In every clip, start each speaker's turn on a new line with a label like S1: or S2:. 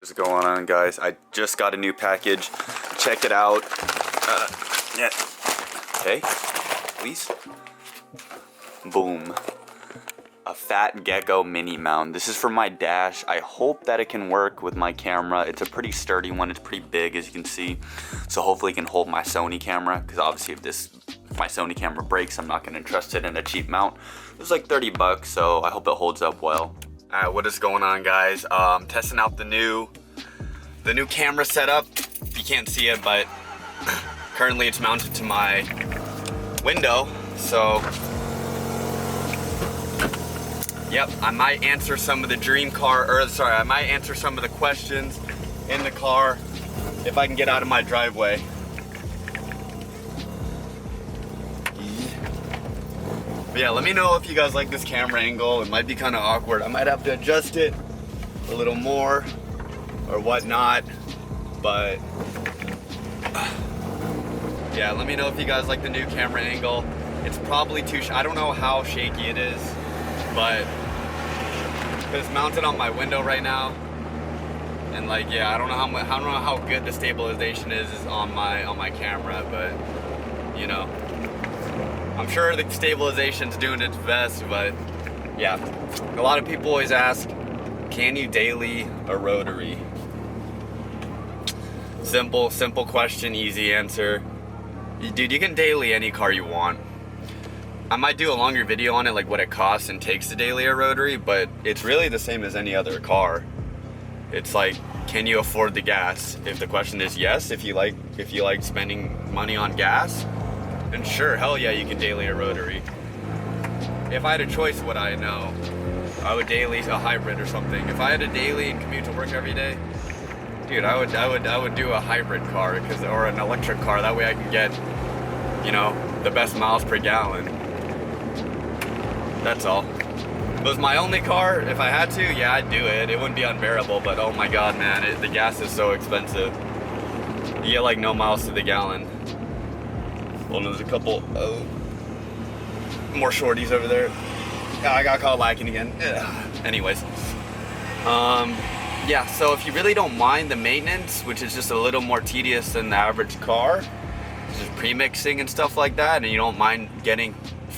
S1: What's going on, guys? I just got a new package. Check it out. Yeah. Okay. Please. Boom. A Fat Gecko mini mount. This is for my dash. I hope that it can work with my camera. It's a pretty sturdy one. It's pretty big, as you can see. So hopefully it can hold my Sony camera. Because obviously if my Sony camera breaks, I'm not going to entrust it in a cheap mount. It was like 30 bucks, so I hope it holds up well. Alright, what is going on, guys? Testing out the new camera setup. You can't see it, but currently it's mounted to my window. So, yep, I might answer some of the I might answer some of the questions in the car if I can get out of my driveway. But yeah, let me know if you guys like this camera angle. It might be kind of awkward. I might have to adjust it a little more or whatnot, but yeah, let me know if you guys like the new camera angle. It's probably I don't know how shaky it is, but it's mounted on my window right now, and like, yeah, I don't know how good the stabilization is on my camera, but you know, I'm sure the stabilization's doing its best. But yeah, a lot of people always ask, can you daily a rotary? Simple question, easy answer. Dude, you can daily any car you want. I might do a longer video on it, like what it costs and takes to daily a rotary, but it's really the same as any other car. It's like, can you afford the gas? If the question is yes, if you like spending money on gas, then sure, hell yeah, you can daily a rotary. If I had a choice, would I know? I would daily a hybrid or something. If I had a daily and commute to work every day, dude, I would do a hybrid car or an electric car. That way I can get, you know, the best miles per gallon. That's all. If it was my only car, if I had to, yeah, I'd do it. It wouldn't be unbearable, but oh my god, man, the gas is so expensive. You get like no miles to the gallon. Well, there's a couple more shorties over there. I got caught lacking again. Ugh. Anyways, yeah, so if you really don't mind the maintenance, which is just a little more tedious than the average car, just pre-mixing and stuff like that, and you don't mind getting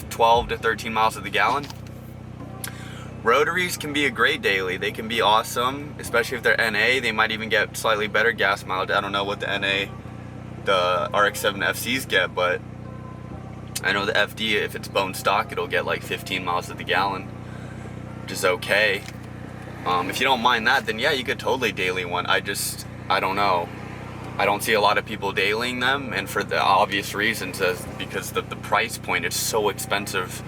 S1: 12 to 13 miles to the gallon, rotaries can be a great daily. They can be awesome, especially if they're NA. They might even get slightly better gas mileage. I don't know what the RX-7 FCs get, but I know the FD, if it's bone stock, it'll get like 15 miles to the gallon, which is okay. If you don't mind that, then yeah, you could totally daily one. I don't know. I don't see a lot of people dailying them, and for the obvious reasons, because the price point is so expensive,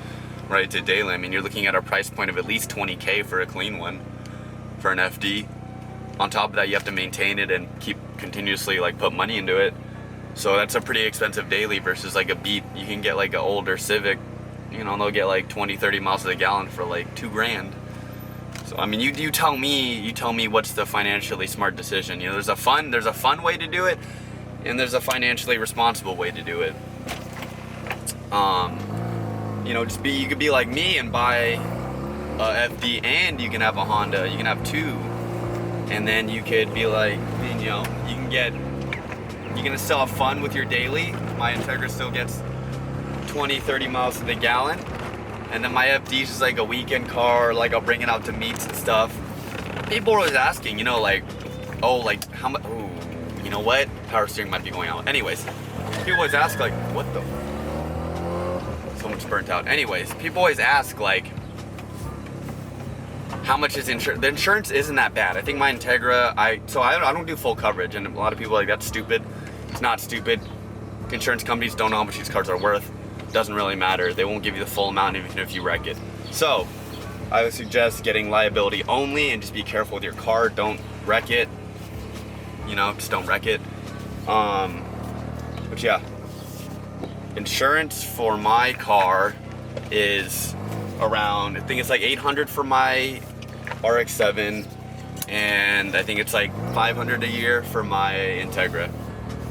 S1: right, to daily. I mean, you're looking at a price point of at least 20K for a clean one, for an FD. On top of that, you have to maintain it and keep continuously like put money into it. So that's a pretty expensive daily versus like a Beat. You can get like an older Civic, you know, they'll get like 20, 30 miles to the gallon for like $2 grand. So I mean, you tell me what's the financially smart decision. You know, there's a fun way to do it, and there's a financially responsible way to do it. You know, you could be like me and buy a FD, and you can have a Honda. You can have two, and then you could be like, you know, you're gonna still have fun with your daily. My Integra still gets 20, 30 miles to the gallon. And then my FD is just like a weekend car, like I'll bring it out to meets and stuff. People are always asking, you know, like, oh, like how much, oh, you know what? Power steering might be going out. Anyways, people always ask like, what the? Someone's burnt out. Anyways, people always ask like, how much is insurance? The insurance isn't that bad. I think my Integra, I don't do full coverage, and a lot of people are like, that's stupid. It's not stupid. Insurance companies don't know how much these cars are worth. Doesn't really matter. They won't give you the full amount even if you wreck it. So I would suggest getting liability only, and just be careful with your car. Don't wreck it. You know, just don't wreck it. But yeah, insurance for my car is around, I think it's like $800 for my RX-7, and I think it's like $500 a year for my Integra.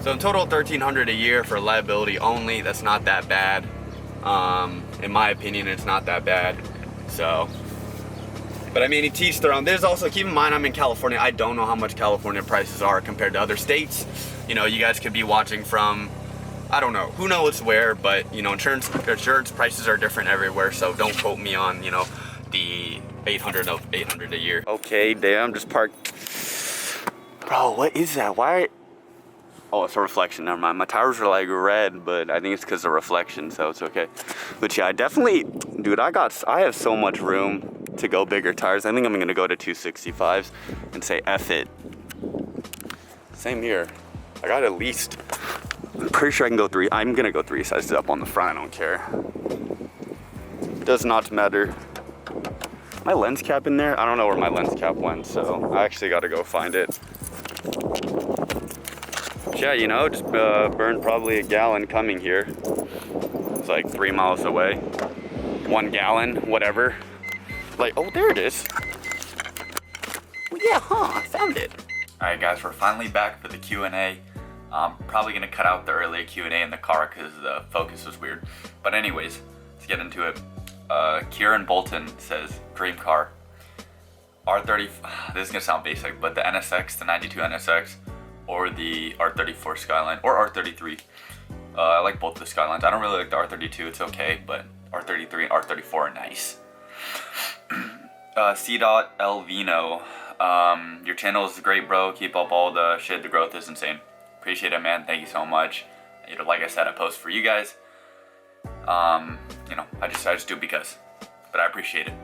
S1: So in total, $1,300 a year for liability only. That's not that bad. In my opinion, it's not that bad. So But I mean, to each their own. There's also, keep in mind, I'm in California. I don't know how much California prices are compared to other states. You know, you guys could be watching from, I don't know, who knows where, but you know, insurance prices are different everywhere. So don't quote me on, you know, the 800 a year. Okay, damn, just parked. Bro, what is that? Why? Oh, it's a reflection. Never mind. My tires are like red, but I think it's because of reflection, so it's okay. But yeah, I definitely, dude, I have so much room to go bigger tires. I think I'm gonna go to 265s and say F it. Same here. I got at least, I'm pretty sure I can go three. I'm gonna go 3 sizes up on the front. I don't care. Does not matter. My lens cap in there? I don't know where my lens cap went, so I actually gotta go find it. Yeah, you know, just burned probably a gallon coming here. It's like 3 miles away. 1 gallon, whatever. Like, oh, there it is. Well, yeah, huh, I found it. All right, guys, we're finally back for the Q&A. I'm probably gonna cut out the earlier Q&A in the car because the focus was weird. But anyways, let's get into it. Kieran Bolton says, dream car. R30, this is gonna sound basic, but the NSX, the 92 NSX, or the R34 Skyline, or R33. I like both the Skylines. I don't really like the R32, it's okay, but R33 and R34 are nice. C.Elvino, your channel is great, bro. Keep up all the shit. The growth is insane. Appreciate it, man. Thank you so much. You know, like I said, I post for you guys. You know, I just do it because, but I appreciate it.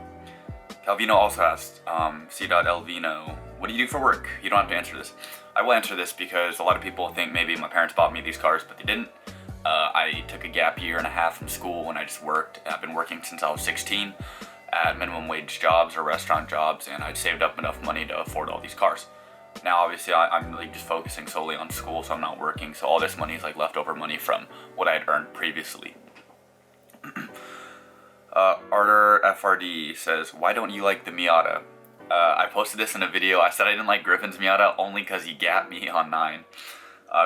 S1: Calvino also asked, C.Elvino, what do you do for work? You don't have to answer this. I will answer this because a lot of people think maybe my parents bought me these cars, but they didn't. I took a gap year and a half from school and I just worked. I've been working since I was 16 at minimum wage jobs or restaurant jobs, and I'd saved up enough money to afford all these cars. Now, obviously, I'm really just focusing solely on school, so I'm not working. So all this money is like leftover money from what I had earned previously. Arter FRD says, why don't you like the Miata? I posted this in a video. I said I didn't like Griffin's Miata only because he gapped me on 9.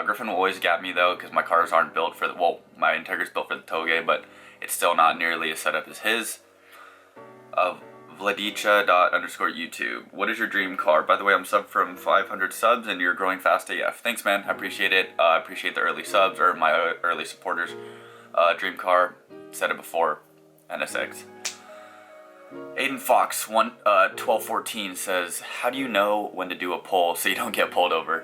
S1: Griffin will always gap me though because my cars aren't built for the, well, my Integra's built for the Toge, but it's still not nearly as set up as his. Vladicha._YouTube. What is your dream car? By the way, I'm subbed from 500 subs and you're growing fast AF. Thanks, man. I appreciate it. I appreciate the early subs or my early supporters. Dream car, said it before, NSX. Aiden Fox 1214 says, how do you know when to do a pull so you don't get pulled over?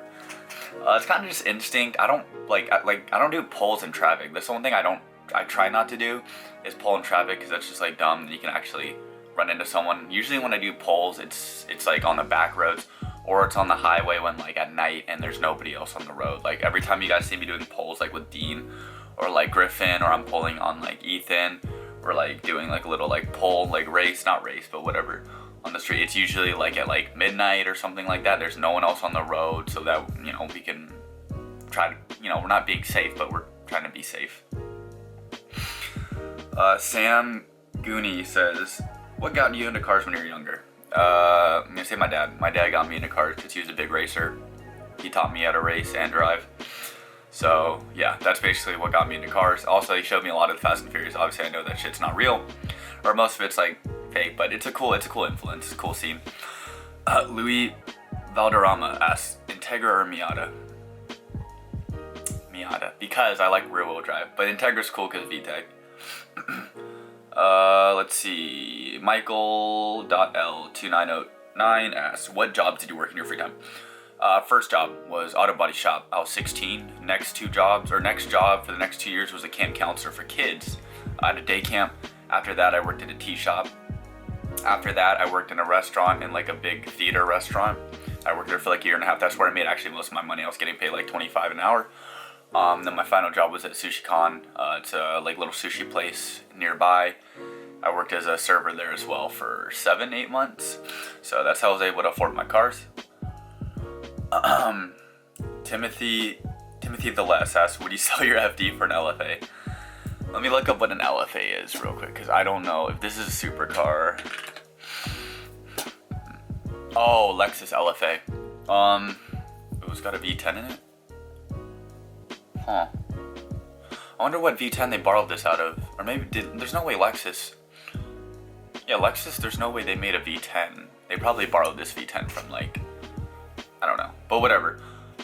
S1: It's kind of just instinct. I don't I don't do pulls in traffic. That's the one thing I try not to do is pull in traffic because that's just like dumb and you can actually run into someone. Usually when I do pulls, it's like on the back roads or it's on the highway when like at night and there's nobody else on the road. Like every time you guys see me doing pulls like with Dean or like Griffin, or I'm pulling on like Ethan, or like doing like a little like pull, like race, not race, but whatever, on the street. It's usually like at like midnight or something like that. There's no one else on the road so that, you know, we can try to, you know, we're not being safe, but we're trying to be safe. Sam Gooney says, what got you into cars when you were younger? I'm gonna say my dad. My dad got me into cars because he was a big racer. He taught me how to race and drive. So yeah, that's basically what got me into cars. Also, he showed me a lot of the Fast and Furious. Obviously, I know that shit's not real, or most of it's like fake, but it's a cool influence. It's a cool scene. Louis Valderrama asks, Integra or Miata? Miata, because I like rear-wheel drive, but Integra's cool because VTEC. Let's see. Michael.L2909 asks, what jobs did you work in your free time? First job was auto body shop. I was 16. Next job for the next 2 years was a camp counselor for kids at a day camp. After that, I worked at a tea shop. After that, I worked in a restaurant, in like a big theater restaurant. I worked there for like a year and a half. That's where I made actually most of my money. I was getting paid like $25 an hour. Then my final job was at Sushi Con. It's a like little sushi place nearby. I worked as a server there as well for 7-8 months. So that's how I was able to afford my cars. Timothy the Less asks, would you sell your FD for an LFA? Let me look up what an LFA is real quick, because I don't know if this is a supercar. Oh, Lexus LFA. It's got a V10 in it? Huh. I wonder what V10 they borrowed this out of. Or maybe there's no way Lexus. Yeah, Lexus, there's no way they made a V10 They probably borrowed this V10 from like, I don't know, but whatever.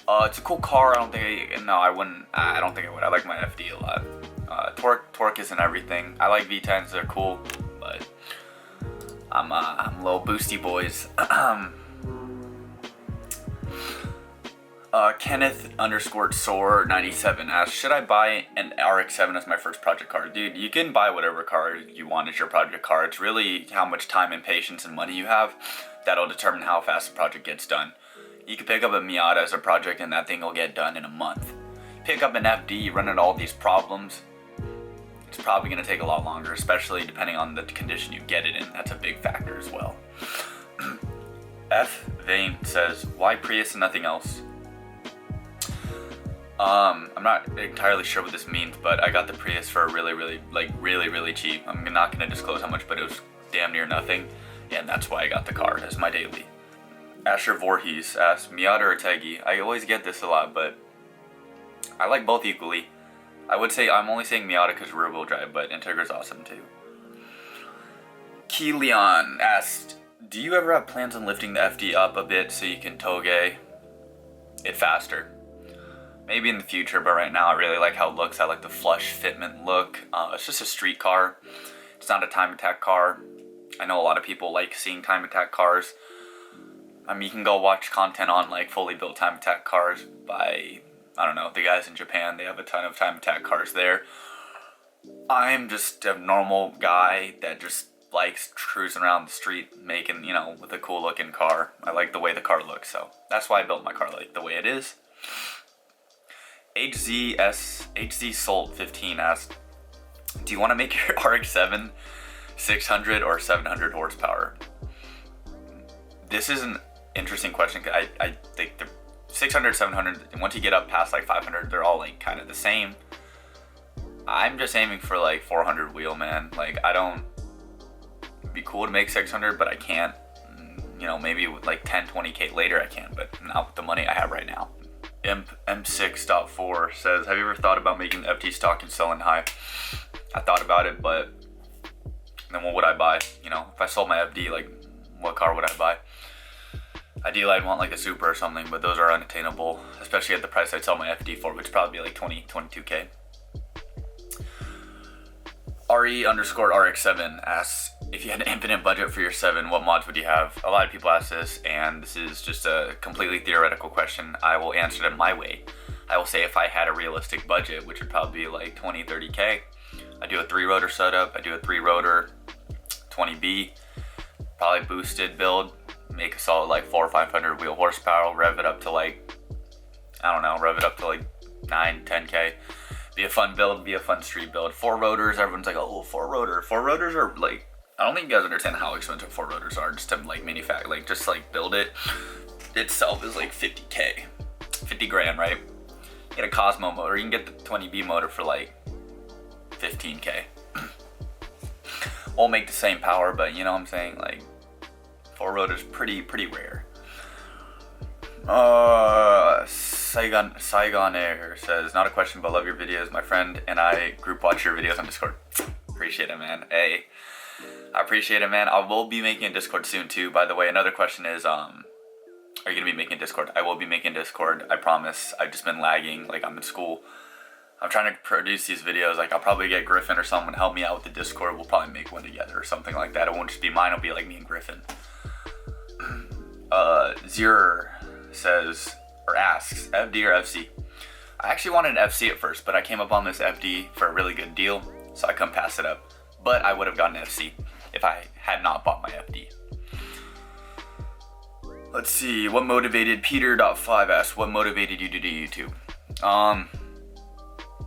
S1: It's a cool car. I don't think I wouldn't. I don't think I would. I like my FD a lot. Torque isn't everything. I like V10s. They're cool, but I'm little boosty boys. Kenneth _Soar 97 asks, should I buy an RX-7 as my first project car? Dude, you can buy whatever car you want as your project car. It's really how much time and patience and money you have that'll determine how fast the project gets done. You can pick up a Miata as a project and that thing will get done in a month. Pick up an FD, you run into all these problems, it's probably going to take a lot longer, especially depending on the condition you get it in. That's a big factor as well. F. Vane says, why Prius and nothing else? I'm not entirely sure what this means, but I got the Prius for really cheap. I'm not going to disclose how much, but it was damn near nothing, and that's why I got the car as my daily. Asher Voorhees asks, Miata or Tegi? I always get this a lot, but I like both equally. I would say I'm only saying Miata because rear wheel drive, but Integra's awesome too. Keelion asked, do you ever have plans on lifting the FD up a bit so you can toge it faster? Maybe in the future, but right now I really like how it looks. I like the flush fitment look. It's just a street car. It's not a time attack car. I know a lot of people like seeing time attack cars. I mean, you can go watch content on like fully built time attack cars by, I don't know, the guys in Japan. They have a ton of time attack cars there. I'm just a normal guy that just likes cruising around the street making, you know, with a cool looking car. I like the way the car looks, so that's why I built my car like the way it is. HZ Salt 15 asked, do you want to make your RX-7 600 or 700 horsepower? This is an interesting question. I think the 600, 700, and once you get up past like 500, they're all like kind of the same. I'm just aiming for like 400 wheel, man. Like, it'd be cool to make 600, but I can't. You know, maybe with like 10, 20K later I can, but not with the money I have right now. M6.4 says, have you ever thought about making the FT stock and selling high? I thought about it, but then what would I buy? You know, if I sold my FD, like, what car would I buy? Ideally, I'd want like a Supra or something, but those are unattainable, especially at the price I'd sell my FD for, which would probably be like 20, 22K. RE_RX7 asks, if you had an infinite budget for your 7, what mods would you have? A lot of people ask this, and this is just a completely theoretical question. I will answer it my way. I will say if I had a realistic budget, which would probably be like 20, 30K, I do a 3-rotor setup, I do a 3-rotor 20B, probably boosted build, make a solid like 400 or 500 wheel horsepower, rev it up to like, I don't know, rev it up to like 9, 10K. Be a fun build, be a fun street build. 4 rotors, everyone's like, oh, 4-rotor. 4 rotors are like, I don't think you guys understand how expensive 4 rotors are just to like manufacture, like just like build it itself is like 50K, 50 grand, right? You get a Cosmo motor, you can get the 20B motor for like 15K. Won't make the same power, but you know what I'm saying? Like 4 rotors pretty rare. Saigon Air says, not a question, but love your videos. My friend and I group watch your videos on Discord. Appreciate it, man. Hey, I appreciate it, man. I will be making a Discord soon too. By the way, another question is, are you gonna be making Discord? I will be making Discord, I promise. I've just been lagging, like I'm in school. I'm trying to produce these videos. Like I'll probably get Griffin or someone to help me out with the Discord. We'll probably make one together or something like that. It won't just be mine, it'll be like me and Griffin. Zero says, or asks, FD or FC? I actually wanted an FC at first, but I came up on this FD for a really good deal, so I couldn't pass it up. But I would have gotten an FC if I had not bought my FD. Let's see, what motivated Peter.5 asks, what motivated you to do YouTube?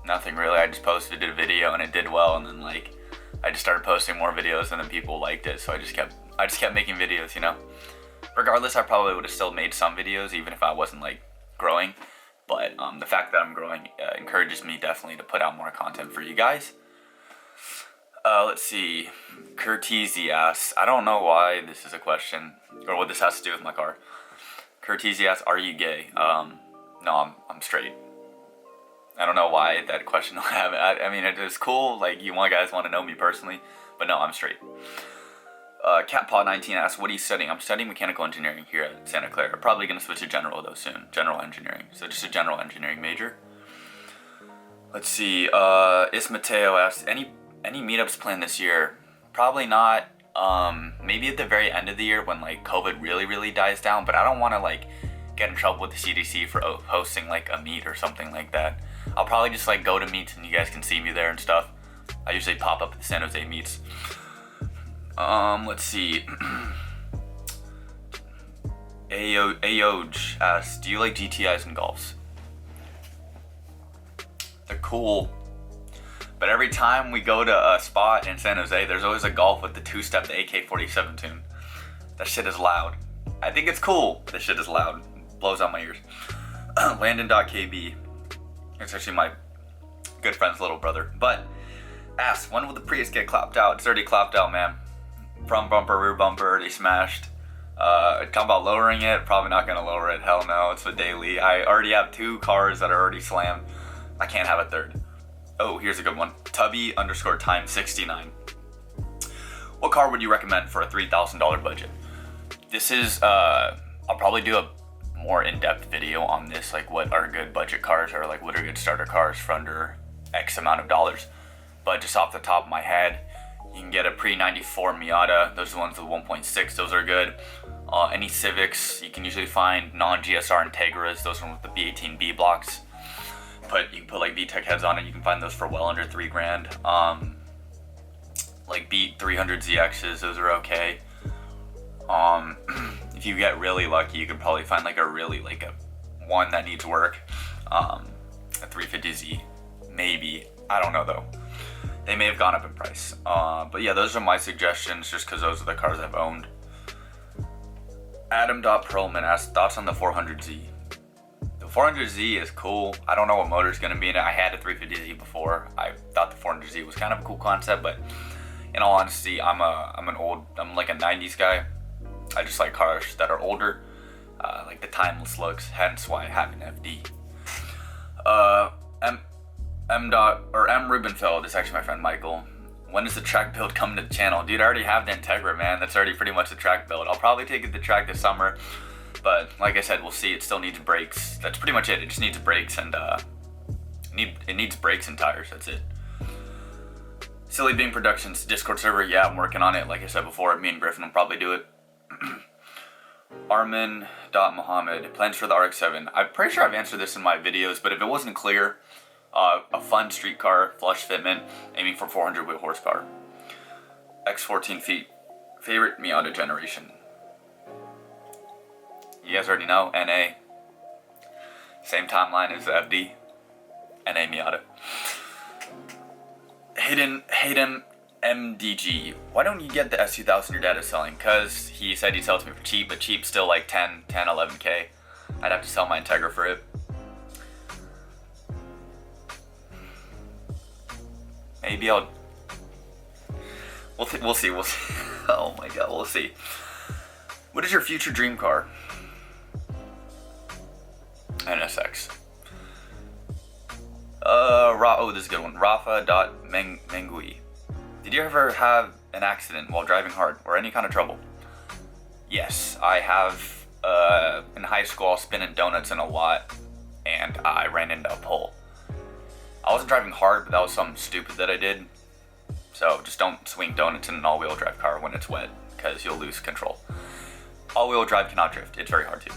S1: Nothing really. I just posted a video and it did well, and then like I just started posting more videos and then people liked it, so I just kept making videos, you know. Regardless, I probably would have still made some videos even if I wasn't like growing, but the fact that I'm growing encourages me definitely to put out more content for you guys. Let's see, Curtizi asks, I don't know why this is a question or what this has to do with my car. Curtizi asks, are you gay? No, I'm straight. I don't know why that question will have. I mean, it is cool, like you guys want to know me personally, but no, I'm straight. CatPaw19 asks, what are you studying? I'm studying mechanical engineering here at Santa Clara. Probably going to switch to general though soon. General engineering. So just a general engineering major. Let's see. Ismateo asks, any meetups planned this year? Probably not. Maybe at the very end of the year when like COVID really dies down. But I don't want to like get in trouble with the CDC for hosting like a meet or something like that. I'll probably just like go to meets and you guys can see me there and stuff. I usually pop up at the San Jose meets. Let's see. Ayoj asks, do you like GTIs and Golfs? They're cool. But every time we go to a spot in San Jose, there's always a Golf with the two-step, the AK-47 tune. That shit is loud. I think it's cool, but this shit is loud. It blows out my ears. Landon.kb. It's actually my good friend's little brother. But asks, when will the Prius get clapped out? It's already clapped out, man. Front bumper, rear bumper, they smashed. Talking about lowering it, probably not gonna lower it. Hell no, it's a daily. I already have 2 cars that are already slammed. I can't have a third. Oh, here's a good one. Tubby_time69. What car would you recommend for a $3,000 budget? This is, I'll probably do a more in-depth video on this, like what are good budget cars or like what are good starter cars for under X amount of dollars. But just off the top of my head, you can get a pre-94 Miata. Those are the ones with 1.6. Those are good. Any Civics, you can usually find non-GSR Integras. Those are with the B18B blocks. But you can put like VTEC heads on it. You can find those for well under $3,000. Like Beat 300ZXs, those are okay. If you get really lucky, you can probably find like a really like a one that needs work. A 350Z, maybe. I don't know though. They may have gone up in price. But yeah, those are my suggestions just because those are the cars I've owned. Adam.Perlman asks, thoughts on the 400Z? The 400Z is cool. I don't know what motor is going to be in it. I had a 350Z before. I thought the 400Z was kind of a cool concept, but in all honesty, I'm like a 90s guy. I just like cars that are older, like the timeless looks, hence why I have an FD. M. Rubenfeld is actually my friend Michael. When does the track build come to the channel? Dude, I already have the Integra, man. That's already pretty much the track build. I'll probably take it to track this summer, but like I said, we'll see. It still needs brakes. That's pretty much it. It just needs brakes and it needs brakes and tires. That's it. Silly Bean Productions Discord server. Yeah, I'm working on it. Like I said before, me and Griffin will probably do it. Armin.Mohammed, plans for the RX-7. I'm pretty sure I've answered this in my videos, but if it wasn't clear, a fun street car, flush fitment, aiming for 400 wheel horsepower. X14 feet. Favorite Miata generation? You guys already know, NA. Same timeline as the FD. NA Miata. Hayden MDG. Why don't you get the S2000 your dad is selling? Because he said he'd sell it to me for cheap, but cheap still like 11K. I'd have to sell my Integra for it. Maybe I'll... We'll see. Oh my god, we'll see. What is your future dream car? NSX. Oh, this is a good one. Rafa.Mengui. Did you ever have an accident while driving hard or any kind of trouble? Yes, I have. In high school, I was spinning donuts in a lot, and I ran into a pole. I wasn't driving hard, but that was something stupid that I did. So just don't swing donuts in an all-wheel drive car when it's wet, because you'll lose control. All-wheel drive cannot drift. It's very hard to.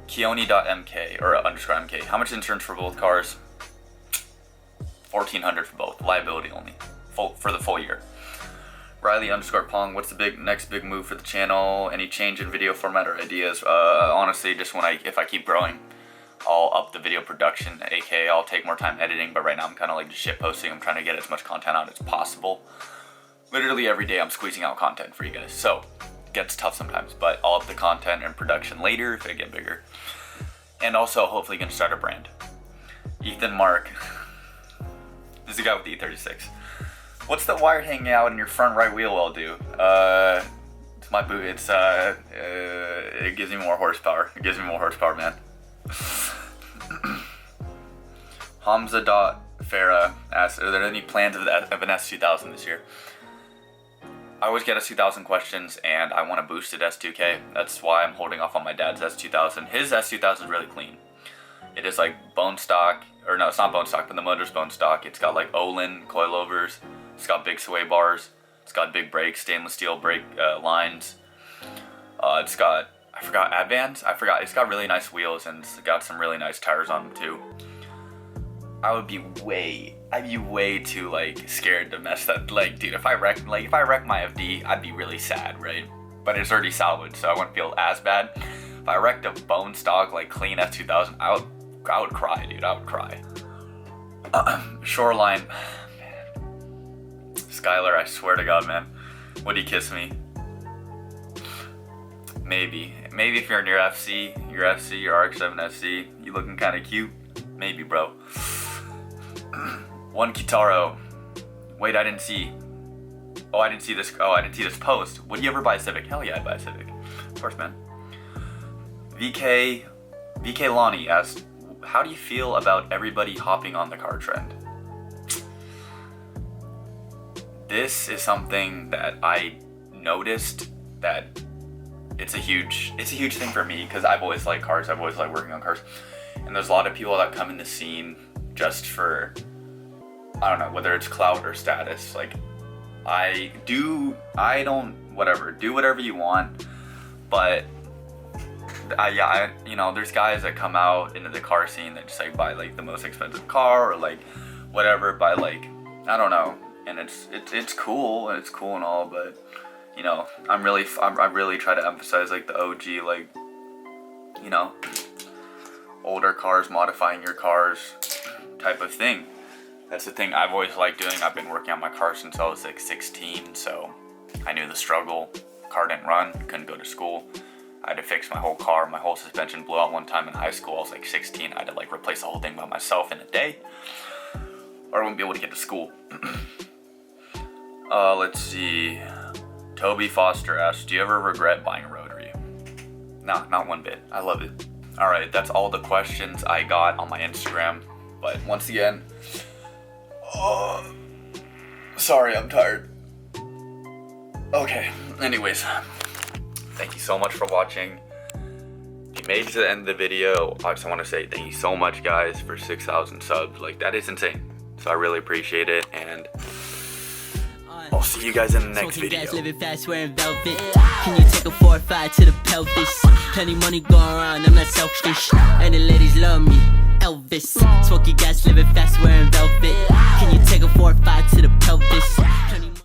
S1: Keone.mk, or _mk. How much insurance for both cars? $1,400 for both. Liability only. For the full year. Riley_Pong, what's the next big move for the channel? Any change in video format or ideas? Honestly, just if I keep growing, I'll up the video production, aka I'll take more time editing, but right now I'm kind of like just shit posting. I'm trying to get as much content out as possible. Literally every day I'm squeezing out content for you guys, so it gets tough sometimes, but I'll up the content and production later if I get bigger. And also hopefully gonna start a brand. Ethan Mark. This is a guy with the E36. What's the wire hanging out in your front right wheel well do? It's my boot. It's it gives me more horsepower. It gives me more horsepower, man. Hamza.Farah asks, are there any plans of an S2000 this year? I always get S2000 questions, and I want a boosted S2K. That's why I'm holding off on my dad's S2000. His S2000 is really clean. It is like bone stock, or no, it's not bone stock, but the motor's bone stock. It's got like Olin coilovers. It's got big sway bars. It's got big brakes, stainless steel brake lines. It's got, I forgot, Advance? I forgot. It's got really nice wheels, and it's got some really nice tires on them too. I'd be way too like scared to mess that. Like, dude, if I wreck my FD, I'd be really sad, right? But it's already salvaged, so I wouldn't feel as bad. If I wrecked a bone stock like clean S2000, I would cry, dude. I would cry. Shoreline, man. Skylar, I swear to God, man, would he kiss me? Maybe if you're in your FC, your RX-7 FC, you looking kind of cute. Maybe, bro. One Kitaro. Wait, I didn't see this. Oh, I didn't see this post. Would you ever buy a Civic? Hell yeah, I'd buy a Civic. Of course, man. VK Lonnie asked, how do you feel about everybody hopping on the car trend? This is something that I noticed that it's a huge thing for me, because I've always liked cars. I've always liked working on cars. And there's a lot of people that come in the scene just for, I don't know, whether it's clout or status. Like, do whatever you want, but you know, there's guys that come out into the car scene that just like buy like the most expensive car, or like whatever, buy like, I don't know, and it's cool, and it's cool and all, but you know, I really try to emphasize like the OG, like, you know, older cars, modifying your cars type of thing. That's the thing I've always liked doing. I've been working on my car since I was like 16, so I knew the struggle. Car didn't run, couldn't go to school. I had to fix my whole car. My whole suspension blew out one time in high school. I was like 16. I had to like replace the whole thing by myself in a day, or I wouldn't be able to get to school. Let's see. Toby Foster asks, do you ever regret buying a Rotary? Nah, not one bit. I love it. Alright, that's all the questions I got on my Instagram. But once again, sorry, I'm tired. Okay, anyways, thank you so much for watching. If you made it to the end of the video, I just want to say thank you so much, guys, for 6,000 subs. Like, that is insane. So I really appreciate it, and I'll see you guys in the next video.
S2: Living fast, wearing velvet. Can you take a 4 or 5 to the pelvis? Plenty money going around, I'm not selfish. And the ladies love me, Elvis. Smoky gas, living fast, wearing velvet. Can you take a 4 or 5 to the pelvis?